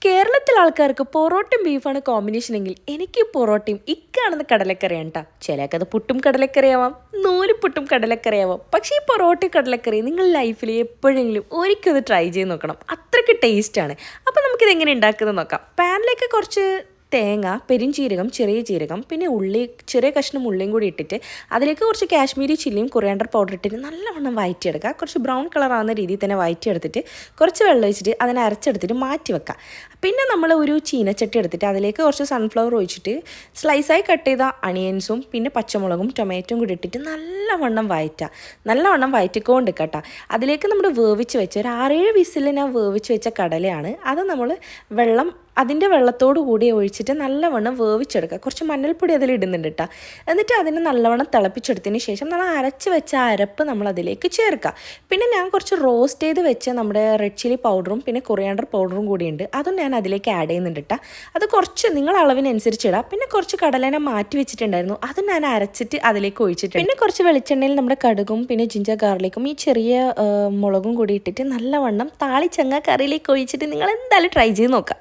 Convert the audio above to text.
കേരളത്തിലെ ആൾക്കാർക്ക് പൊറോട്ടയും ബീഫാണ് കോമ്പിനേഷൻ എങ്കിൽ എനിക്ക് പൊറോട്ടയും ഇക്കാണെന്ന് കടലക്കറിയാണ് കേട്ടോ. ചിലക്കത് പുട്ടും കടലക്കറിയാവാം, നൂലുപുട്ടും കടലക്കറിയാവാം. പക്ഷേ ഈ പൊറോട്ടയും കടലക്കറി നിങ്ങൾ ലൈഫിൽ എപ്പോഴെങ്കിലും ഒരിക്കലും ട്രൈ ചെയ്ത് നോക്കണം. അത്രയ്ക്ക് ടേസ്റ്റാണ്. അപ്പോൾ നമുക്കിത് എങ്ങനെ ഉണ്ടാക്കുന്നത് നോക്കാം. പാനിലേക്ക് കുറച്ച് തേങ്ങ, പെരിഞ്ചീരകം, ചെറിയ ജീരകം, പിന്നെ ഉള്ളി, ചെറിയ കഷ്ണം ഉള്ളിയും കൂടി ഇട്ടിട്ട് അതിലേക്ക് കുറച്ച് കാശ്മീരി ചില്ലിയും കൊറിയാണ്ടർ പൗഡർ ഇട്ടിട്ട് നല്ലവണ്ണം വഴറ്റിയെടുക്കുക. കുറച്ച് ബ്രൗൺ കളർ ആവുന്ന രീതിയിൽ തന്നെ വഴറ്റിയെടുത്തിട്ട് കുറച്ച് വെള്ളം ഒഴിച്ചിട്ട് അതിനെ അരച്ചെടുത്തിട്ട് മാറ്റി വെക്കുക. പിന്നെ നമ്മൾ ഒരു ചീനച്ചട്ടി എടുത്തിട്ട് അതിലേക്ക് കുറച്ച് സൺഫ്ലവർ ഒഴിച്ചിട്ട് സ്ലൈസായി കട്ട് ചെയ്ത അണിയൻസും പിന്നെ പച്ചമുളകും ടൊമാറ്റോയും കൂടി ഇട്ടിട്ട് നല്ലവണ്ണം വഴറ്റുക. നല്ലവണ്ണം വഴറ്റിക്കൊണ്ട് കേട്ടോ. അതിലേക്ക് നമ്മൾ വേവിച്ച് വെച്ച ഒരു 6-7 വിസിൽ ഞാൻ വേവിച്ച് വെച്ച കടലയാണ്. അത് നമ്മൾ അതിൻ്റെ വെള്ളത്തോടു കൂടി ഒഴിച്ചിട്ട് നല്ലവണ്ണം വേവിച്ചെടുക്കുക. കുറച്ച് മഞ്ഞൾപ്പൊടി അതിലിടുന്നുണ്ട് കേട്ടോ. എന്നിട്ട് അതിനെ നല്ലവണ്ണം തിളപ്പിച്ചെടുത്തതിന് ശേഷം നമ്മൾ അരച്ച് വെച്ച അരപ്പ് നമ്മൾ അതിലേക്ക് ചേർക്കുക. പിന്നെ ഞാൻ കുറച്ച് റോസ്റ്റ് ചെയ്ത് വെച്ച നമ്മുടെ റെഡ് ചില്ലി പൗഡറും പിന്നെ കൊറിയാണ്ടർ പൗഡറും കൂടിയുണ്ട്. അതും ഞാൻ അതിലേക്ക് ആഡ് ചെയ്യുന്നുണ്ട് കേട്ടോ. അത് കുറച്ച് നിങ്ങൾ അളവിനനുസരിച്ച് ഇടാം. പിന്നെ കുറച്ച് കടലേനെ മാറ്റി വെച്ചിട്ടുണ്ടായിരുന്നു, അത് ഞാൻ അരച്ചിട്ട് അതിലേക്ക് ഒഴിച്ചിട്ട് പിന്നെ കുറച്ച് വെളിച്ചെണ്ണയിൽ നമ്മുടെ കടുകും പിന്നെ ജിഞ്ചർ ഗാർലിക്കും ഈ ചെറിയ മുളകും കൂടി ഇട്ടിട്ട് നല്ലവണ്ണം താളിച്ചങ്ങ കറിയിലേക്ക് ഒഴിച്ചിട്ട് നിങ്ങൾ എന്തായാലും ട്രൈ ചെയ്ത് നോക്കാം.